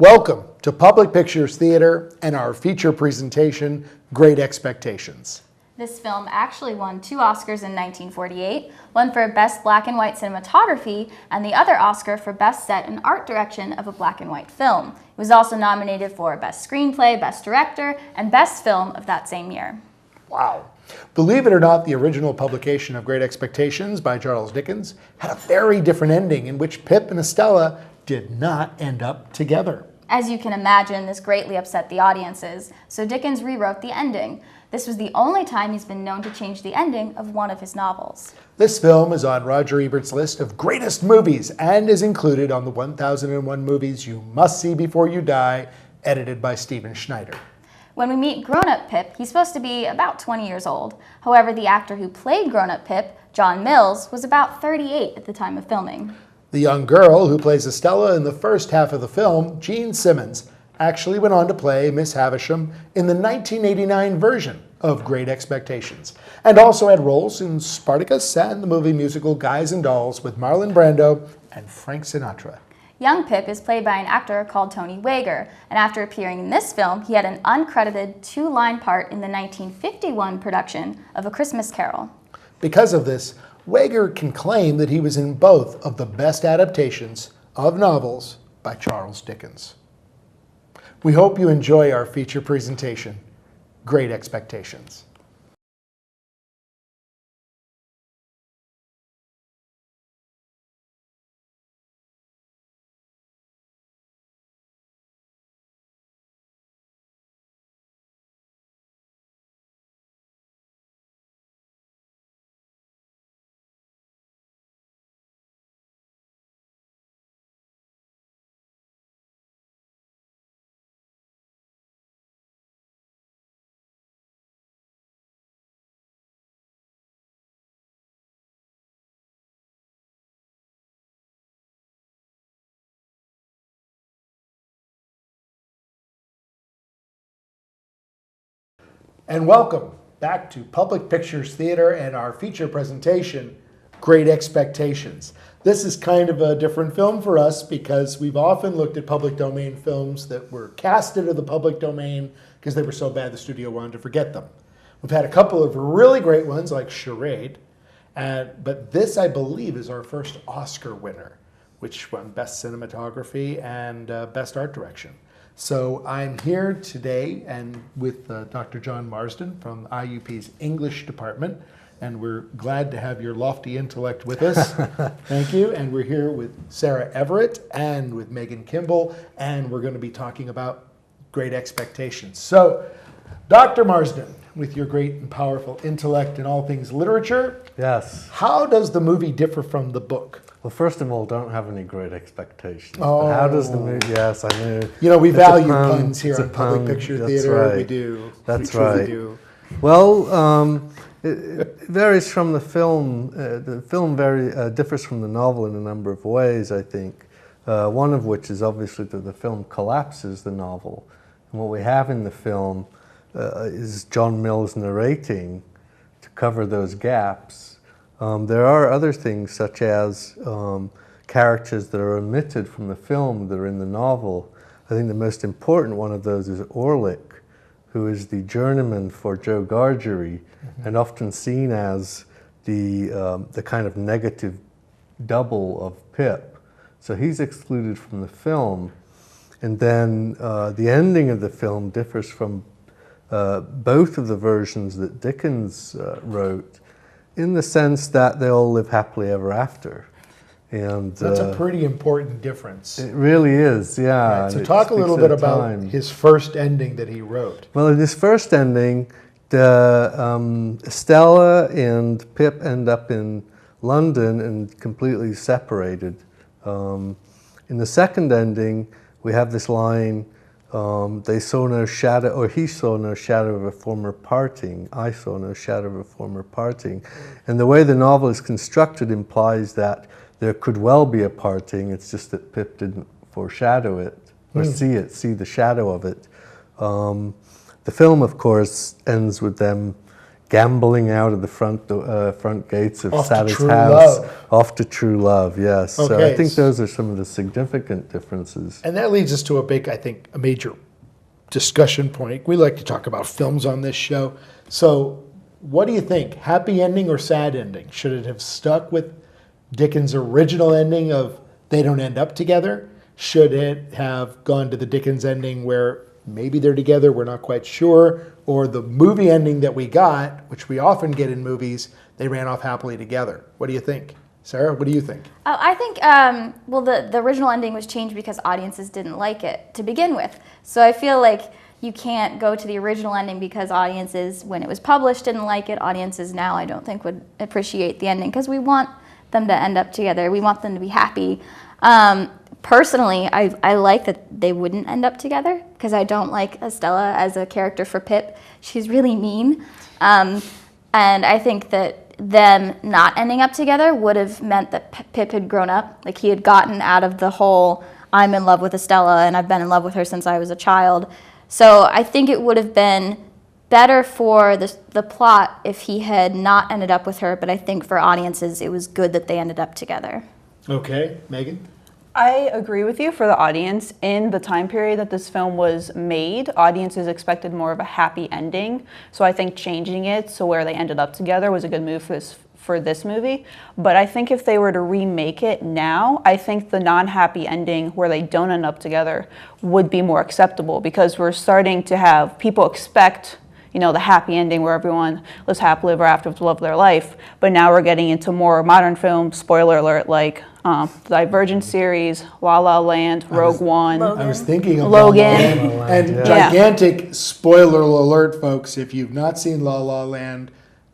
Welcome to Public Pictures Theater and our feature presentation, Great Expectations. This film actually won 2 Oscars in 1948, one for Best Black and White Cinematography and the other Oscar for Best Set and Art Direction of a Black and White Film. It was also nominated for Best Screenplay, Best Director, and Best Film of that same year. Wow. Believe it or not, the original publication of Great Expectations by Charles Dickens had a very different ending in which Pip and Estella did not end up together. As you can imagine, this greatly upset the audiences, so Dickens rewrote the ending. This was the only time he's been known to change the ending of one of his novels. This film is on Roger Ebert's list of greatest movies and is included on the 1001 Movies You Must See Before You Die, edited by Stephen Schneider. When we meet grown-up Pip, he's supposed to be about 20 years old. However, the actor who played grown-up Pip, John Mills, was about 38 at the time of filming. The young girl who plays Estella in the first half of the film, Jean Simmons, actually went on to play Miss Havisham in the 1989 version of Great Expectations, and also had roles in Spartacus and the movie musical Guys and Dolls with Marlon Brando and Frank Sinatra. Young Pip is played by an actor called Tony Wager, and after appearing in this film, he had an uncredited 2-line part in the 1951 production of A Christmas Carol. Because of this, Wager can claim that he was in both of the best adaptations of novels by Charles Dickens. We hope you enjoy our feature presentation, Great Expectations. And welcome back to Public Pictures Theater and our feature presentation, Great Expectations. This is kind of a different film for us because we've often looked at public domain films that were cast into the public domain because they were so bad the studio wanted to forget them. We've had a couple of really great ones like Charade, but this, I believe, is our first Oscar winner, which won Best Cinematography and Best Art Direction. So I'm here today and with Dr. John Marsden from IUP's English department, and we're glad to have your lofty intellect with us. Thank you. And we're here with Sarah Everett and with Megan Kimble, and we're going to be talking about Great Expectations. So, Dr. Marsden, with your great and powerful intellect in all things literature, yes. How does the movie differ from the book? Well, first of all, don't have any great expectations. Oh. But how does the movie? Yes, I know. You know, we It's value a pun. puns here It's a on Public pun. Picture That's Theater. right. We do. That's we truly right. do. Well, it varies from the film. The film differs from the novel in a number of ways, I think. One of which is obviously that the film collapses the novel. And what we have in the film is John Mills narrating to cover those gaps. There are other things such as characters that are omitted from the film that are in the novel. I think the most important one of those is Orlick, who is the journeyman for Joe Gargery, and often seen as the kind of negative double of Pip. So he's excluded from the film. And then the ending of the film differs from both of the versions that Dickens wrote, in the sense that they all live happily ever after. And that's a pretty important difference. It really is, yeah. Right, so talk a little bit about his first ending that he wrote. Well, in his first ending, Stella and Pip end up in London and completely separated. In the second ending, we have this line, they saw no shadow, or he saw no shadow of a former parting. I saw no shadow of a former parting. And the way the novel is constructed implies that there could well be a parting, it's just that Pip didn't foreshadow it, or see the shadow of it. The film, of course, ends with them gambling out of the front gates of Off to Sally's true house, love. off to true love. Yes. So Okay. I think those are some of the significant differences. And that leads us to a major discussion point. We like to talk about films on this show. So what do you think? Happy ending or sad ending? Should it have stuck with Dickens' original ending of they don't end up together? Should it have gone to the Dickens ending where maybe they're together, we're not quite sure, or the movie ending that we got, which we often get in movies, they ran off happily together? What do you think? Sarah, what do you think? I think, the original ending was changed because audiences didn't like it to begin with. So I feel like you can't go to the original ending because audiences, when it was published, didn't like it. Audiences now, I don't think, would appreciate the ending because we want them to end up together. We want them to be happy. Personally, I like that they wouldn't end up together because I don't like Estella as a character for Pip. She's really mean. And I think that them not ending up together would have meant that Pip had grown up. Like, he had gotten out of the whole, I'm in love with Estella and I've been in love with her since I was a child. So I think it would have been better for the plot if he had not ended up with her, but I think for audiences it was good that they ended up together. Okay, Megan? I agree with you. For the audience, in the time period that this film was made, audiences expected more of a happy ending. So I think changing it so where they ended up together was a good move for this movie. But I think if they were to remake it now, I think the non-happy ending where they don't end up together would be more acceptable, because we're starting to have people expect, you know, the happy ending where everyone lives happily ever after with the love of their life. But now we're getting into more modern films, spoiler alert, like the Divergent series, La La Land, Rogue One. Logan. I was thinking of Logan. La La Land. And Yeah. gigantic spoiler alert, folks. If you've not seen La La Land,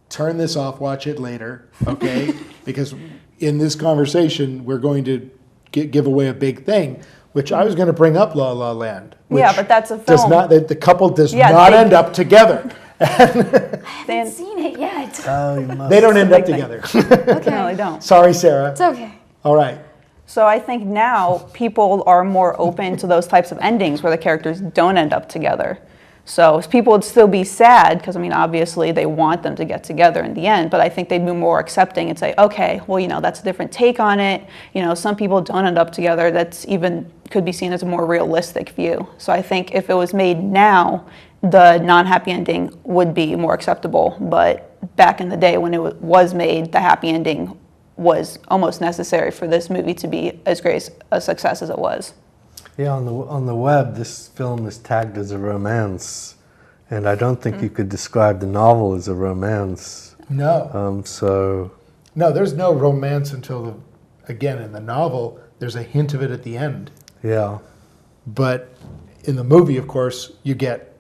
turn this off, watch it later, okay? Because in this conversation, we're going to give away a big thing, which I was going to bring up La La Land. Yeah, which but that's a does film. not, the couple does Yeah, not they- end up together. I haven't seen it yet. Oh, you must. They don't end up big thing. together. Okay. No, they don't. Sorry, Sarah. It's okay. All right. So I think now people are more open to those types of endings where the characters don't end up together. So people would still be sad because, I mean, obviously they want them to get together in the end, but I think they'd be more accepting and say, okay, well, you know, that's a different take on it. You know, some people don't end up together. That's even could be seen as a more realistic view. So I think if it was made now, the non-happy ending would be more acceptable. But back in the day when it was made, the happy ending was almost necessary for this movie to be as great a success as it was. Yeah, on the web, this film is tagged as a romance, and I don't think you could describe the novel as a romance. No. No, there's no romance until, again, in the novel, there's a hint of it at the end. Yeah. But in the movie, of course, you get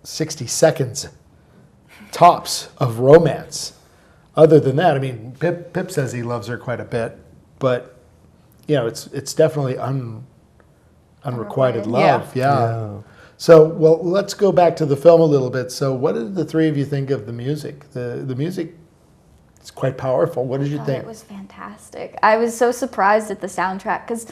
60 seconds tops of romance. Other than that, I mean, Pip says he loves her quite a bit, but, you know, it's definitely unrequited love. Yeah. So, well, let's go back to the film a little bit. So what did the three of you think of the music? The music is quite powerful. What did you think? It was fantastic. I was so surprised at the soundtrack because,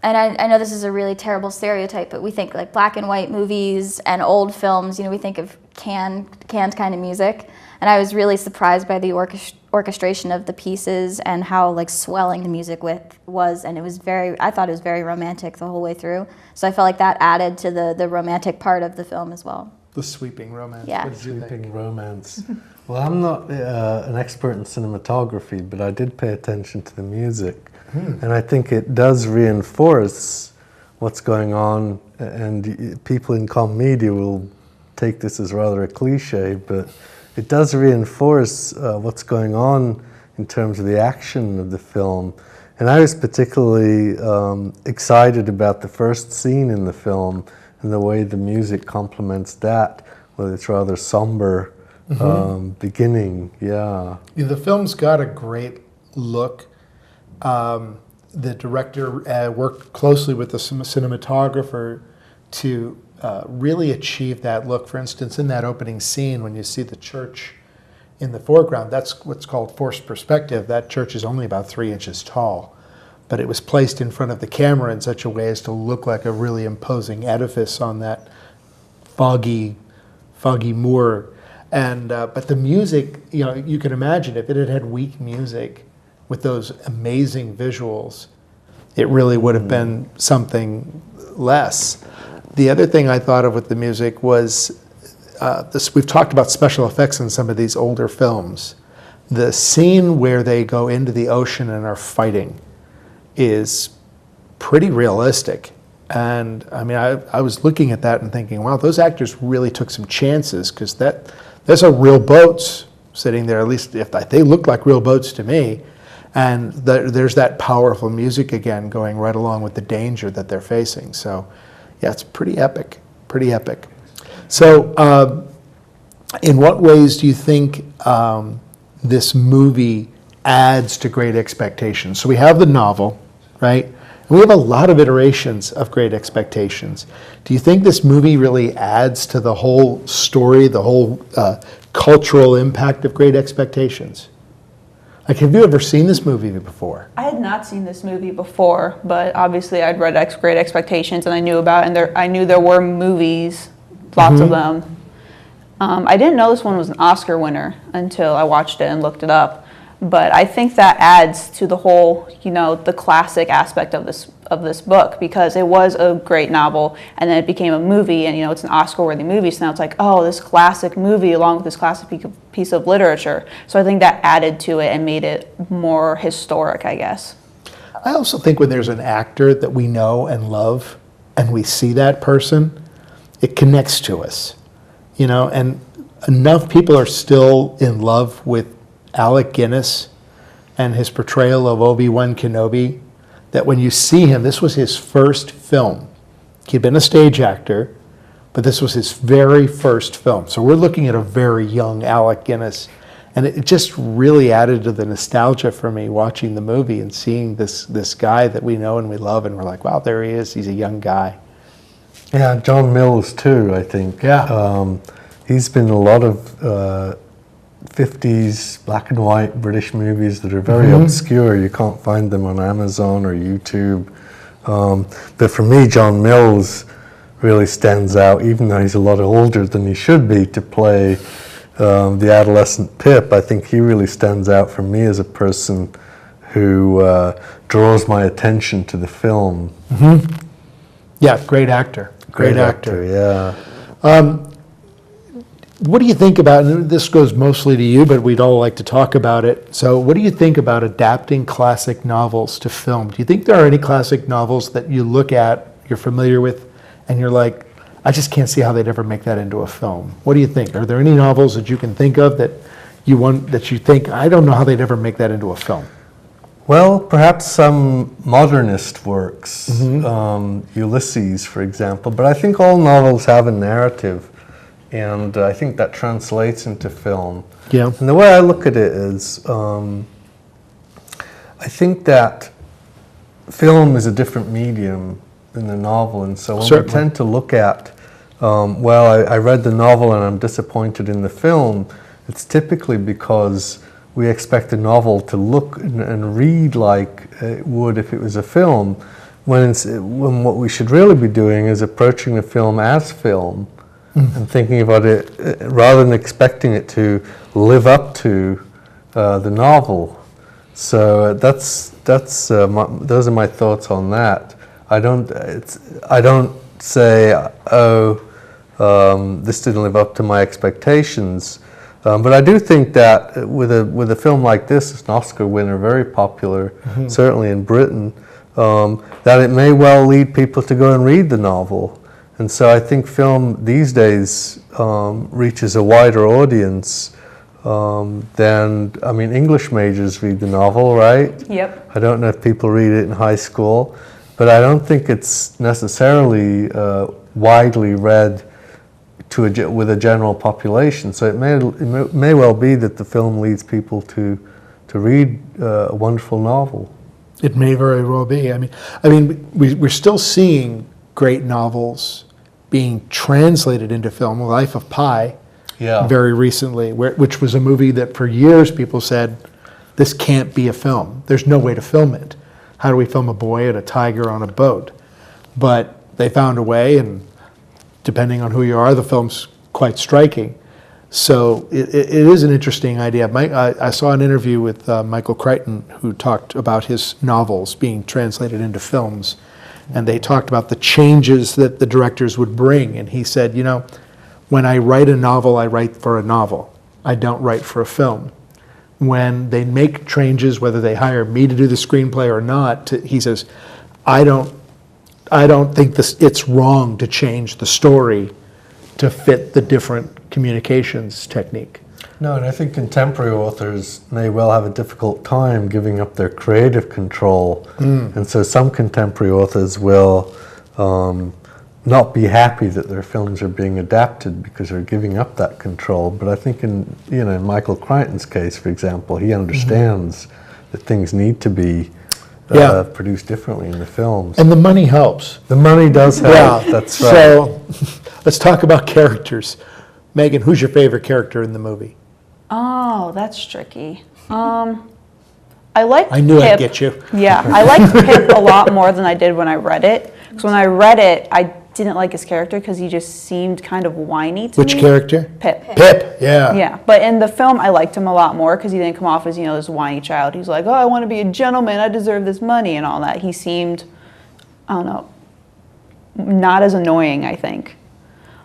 and I know this is a really terrible stereotype, but we think like black and white movies and old films, you know, we think of canned kind of music. And I was really surprised by the orchestration of the pieces and how like swelling the music was. And it was I thought it was very romantic the whole way through. So I felt like that added to the romantic part of the film as well. The sweeping romance. Yeah. What did you think? Sweeping romance. Well, I'm not an expert in cinematography, but I did pay attention to the music. And I think it does reinforce what's going on. And people in comm media will take this as rather a cliche, but it does reinforce what's going on in terms of the action of the film. And I was particularly excited about the first scene in the film and the way the music complements that with its rather somber beginning. Yeah. The film's got a great look. The director worked closely with the cinematographer to really achieve that look. For instance, in that opening scene, when you see the church in the foreground, that's what's called forced perspective. That church is only about 3 inches tall, but it was placed in front of the camera in such a way as to look like a really imposing edifice on that foggy moor. And but the music, you can imagine if it had had weak music with those amazing visuals, it really would have been something less. The other thing I thought of with the music was this. We've talked about special effects in some of these older films. The scene where they go into the ocean and are fighting is pretty realistic. And I mean, I was looking at that and thinking, wow, those actors really took some chances, because there's a real boats sitting there, at least if they look like real boats to me. And there's that powerful music again going right along with the danger that they're facing. So yeah, it's pretty epic, pretty epic. So in what ways do you think this movie adds to Great Expectations? So we have the novel, right? And we have a lot of iterations of Great Expectations. Do you think this movie really adds to the whole story, the whole cultural impact of Great Expectations? Like, have you ever seen this movie before? I had not seen this movie before, but obviously I'd read Great Expectations and I knew about it, and I knew there were movies, lots of them. I didn't know this one was an Oscar winner until I watched it and looked it up. But I think that adds to the whole, the classic aspect of this book, because it was a great novel and then it became a movie, and it's an Oscar-worthy movie. So now it's like, oh, this classic movie along with this classic piece of literature. So I think that added to it and made it more historic, I guess. I also think when there's an actor that we know and love, and we see that person, it connects to us, and enough people are still in love with Alec Guinness and his portrayal of Obi-Wan Kenobi, that when you see him, this was his first film. He'd been a stage actor, but this was his very first film. So we're looking at a very young Alec Guinness, and it just really added to the nostalgia for me watching the movie and seeing this guy that we know and we love, and we're like, wow, there he is, he's a young guy. Yeah, John Mills too, I think. Yeah. He's been in a lot of 50s black and white British movies that are very obscure. You can't find them on Amazon or YouTube. But for me, John Mills really stands out, even though he's a lot older than he should be to play the adolescent Pip. I think he really stands out for me as a person who draws my attention to the film. Yeah, great actor. Great actor. Yeah. What do you think about, and this goes mostly to you, but we'd all like to talk about it. So what do you think about adapting classic novels to film? Do you think there are any classic novels that you look at, you're familiar with, and you're like, I just can't see how they'd ever make that into a film? What do you think? Are there any novels that you can think of that you think, I don't know how they'd ever make that into a film? Well, perhaps some modernist works, Ulysses, for example, but I think all novels have a narrative. And I think that translates into film. Yeah. And the way I look at it is, I think that film is a different medium than the novel. And so when we tend to look at, I read the novel and I'm disappointed in the film, it's typically because we expect a novel to look and read like it would if it was a film, when what we should really be doing is approaching the film as film. And thinking about it rather than expecting it to live up to the novel. So those are my thoughts on that. I don't say, this didn't live up to my expectations. But I do think that with a film like this, it's an Oscar winner, very popular, certainly in Britain, that it may well lead people to go and read the novel. And so I think film these days reaches a wider audience than, English majors read the novel, right? Yep. I don't know if people read it in high school, but I don't think it's necessarily widely read with a general population. So it may well be that the film leads people to read a wonderful novel. It may very well be. We're still seeing great novels being translated into film. Life of Pi, very recently, which was a movie that for years people said, this can't be a film. There's no way to film it. How do we film a boy and a tiger on a boat? But they found a way, and depending on who you are, the film's quite striking. So it is an interesting idea. I saw an interview with Michael Crichton, who talked about his novels being translated into films, and they talked about the changes that the directors would bring. And he said, you know, when I write a novel, I write for a novel. I don't write for a film. When they make changes, whether they hire me to do the screenplay or not, he says, I don't think it's wrong to change the story to fit the different communications technique. No, and I think contemporary authors may well have a difficult time giving up their creative control. And so some contemporary authors will not be happy that their films are being adapted because they're giving up that control. But I think in Michael Crichton's case, for example, he understands that things need to be produced differently in the films. And the money helps. The money does help, that's right. So let's talk about characters. Megan, who's your favorite character in the movie? Oh, that's tricky. I like I knew Pip. I'd get you. Yeah, I liked Pip a lot more than I did when I read it. Because when I read it, I didn't like his character because he just seemed kind of whiny to me. Which character? Pip. Pip, yeah. Yeah, but in the film, I liked him a lot more because he didn't come off as, this whiny child. He's like, oh, I want to be a gentleman, I deserve this money and all that. He seemed, I don't know, not as annoying, I think.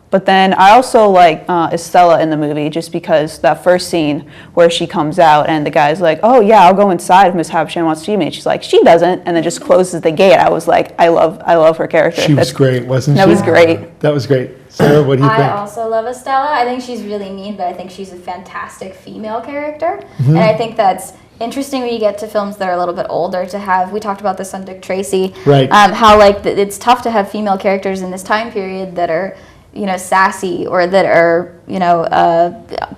But then I also like Estella in the movie just because that first scene where she comes out and the guy's like, oh yeah, I'll go inside if Miss Havisham wants to see me. And she's like, she doesn't, and then just closes the gate. I was like, I love her character. She was great, wasn't she? That was great. That was great. Sarah, what do you think? I also love Estella. I think she's really mean, but I think she's a fantastic female character. And I think that's interesting when you get to films that are a little bit older to have, we talked about this on Dick Tracy, right? How it's tough to have female characters in this time period that are sassy or that are,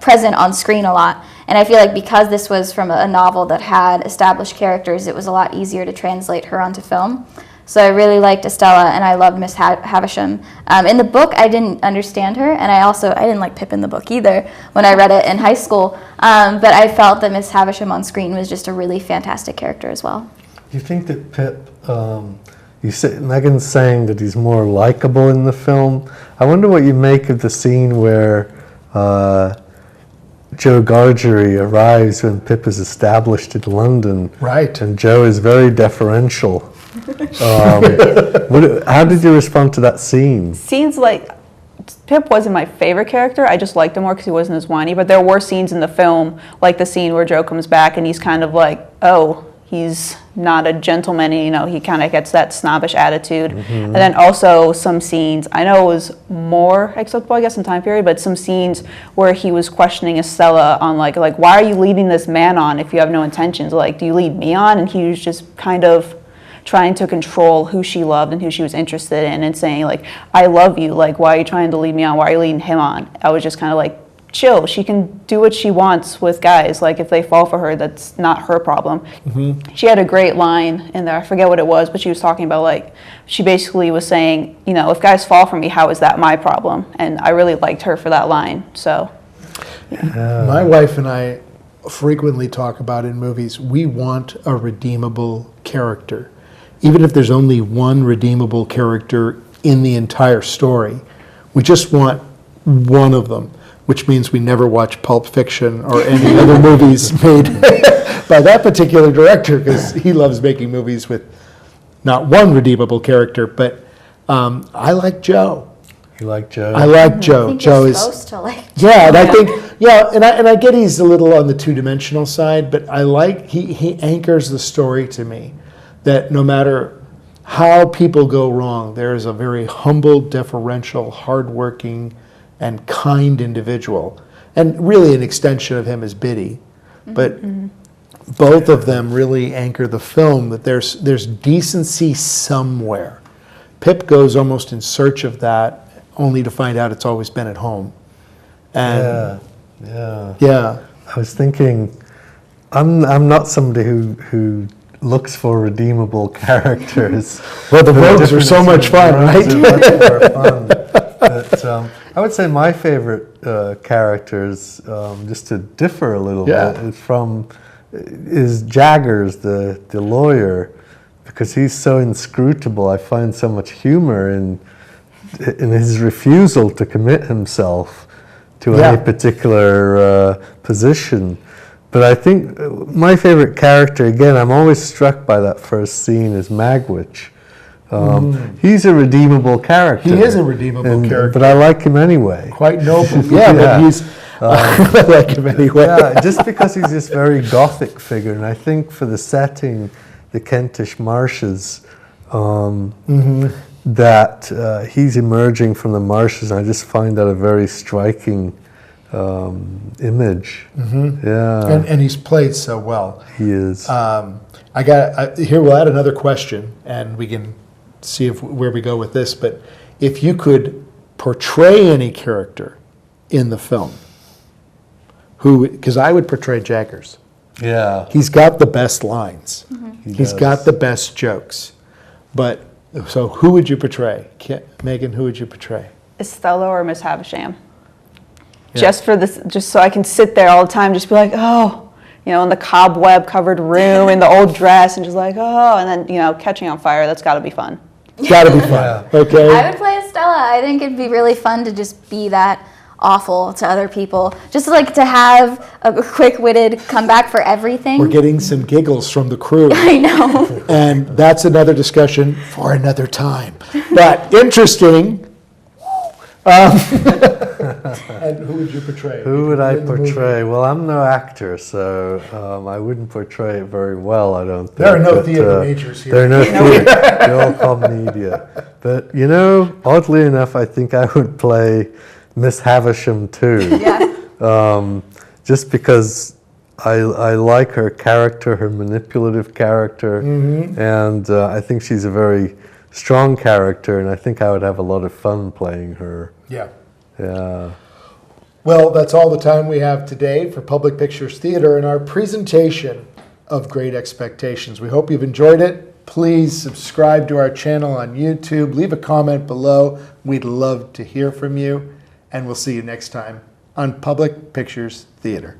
present on screen a lot. And I feel like because this was from a novel that had established characters, it was a lot easier to translate her onto film. So I really liked Estella, and I loved Miss Havisham. In the book, I didn't understand her, and I didn't like Pip in the book either when I read it in high school. But I felt that Miss Havisham on screen was just a really fantastic character as well. Do you think that Pip... Megan's saying that he's more likable in the film. I wonder what you make of the scene where Joe Gargery arrives when Pip is established in London. Right. And Joe is very deferential. How did you respond to that scene? Scenes like Pip wasn't my favorite character. I just liked him more because he wasn't as whiny. But there were scenes in the film, like the scene where Joe comes back and he's kind of like, oh, he's not a gentleman, he kind of gets that snobbish attitude. And then also some scenes, I know it was more acceptable, I guess, in time period, but some scenes where he was questioning Estella on like why are you leading this man on if you have no intentions? Like, do you lead me on? And he was just kind of trying to control who she loved and who she was interested in and saying like, I love you, like, why are you trying to lead me on? Why are you leading him on? I was just kind of like, chill, she can do what she wants with guys. Like, if they fall for her, that's not her problem. She had a great line in there, I forget what it was, but she was talking about like, she basically was saying, if guys fall for me, how is that my problem? And I really liked her for that line, so. My wife and I frequently talk about in movies, we want a redeemable character. Even if there's only one redeemable character in the entire story, we just want one of them. Which means we never watch Pulp Fiction or any other movies made by that particular director, because he loves making movies with not one redeemable character. But I like Joe. You like Joe? I like Joe. I think Joe you're is supposed to like yeah, and I think and I get he's a little on the two-dimensional side, but I like he anchors the story to me, that no matter how people go wrong, there is a very humble, deferential, hardworking, and kind individual, and really an extension of him is Biddy, but both of them really anchor the film, that there's decency somewhere. Pip goes almost in search of that, only to find out it's always been at home. And yeah. I was thinking, I'm not somebody who looks for redeemable characters. Well, the rogues are so much fun, right? But, I would say my favorite characters, just to differ a little bit, is Jaggers, the lawyer, because he's so inscrutable. I find so much humor in his refusal to commit himself to Yeah. any particular position. But I think my favorite character, again, I'm always struck by that first scene, is Magwitch. He's a redeemable character. He is a redeemable character. But I like him anyway. Quite noble. Yeah, but he's. I like him anyway. Yeah, just because he's this very gothic figure, and I think for the setting, the Kentish marshes, that he's emerging from the marshes, and I just find that a very striking image. Yeah, And he's played so well. he is. Here we'll add another question, and we can see where we go with this. But if you could portray any character in the film, who? Because I would portray Jaggers. Yeah, He's got the best lines. He's does. got the best jokes. But so, who would you portray, Megan? Who would you portray? Estella or Miss Havisham. Just for this, just so I can sit there all the time, just be like, oh, in the cobweb covered room, in the old dress, and just like, oh, and then, catching on fire. That's got to be fun. It's got to be fun. Okay. I would play Estella. I think it'd be really fun to just be that awful to other people. Just like to have a quick-witted comeback for everything. We're getting some giggles from the crew. I know. And that's another discussion for another time. But interesting. And who would you portray? Who would I in the movie? portray? Well, I'm no actor, so I wouldn't portray it very well, I don't think. There are no but, theater majors here. There are no theater. They're all called media. But, oddly enough, I think I would play Miss Havisham too. Yeah. Just because I like her character, her manipulative character, and I think she's a very strong character, and I think I would have a lot of fun playing her. Yeah. Yeah. Well, that's all the time we have today for Public Pictures Theater and our presentation of Great Expectations. We hope you've enjoyed it. Please subscribe to our channel on YouTube. Leave a comment below. We'd love to hear from you. And we'll see you next time on Public Pictures Theater.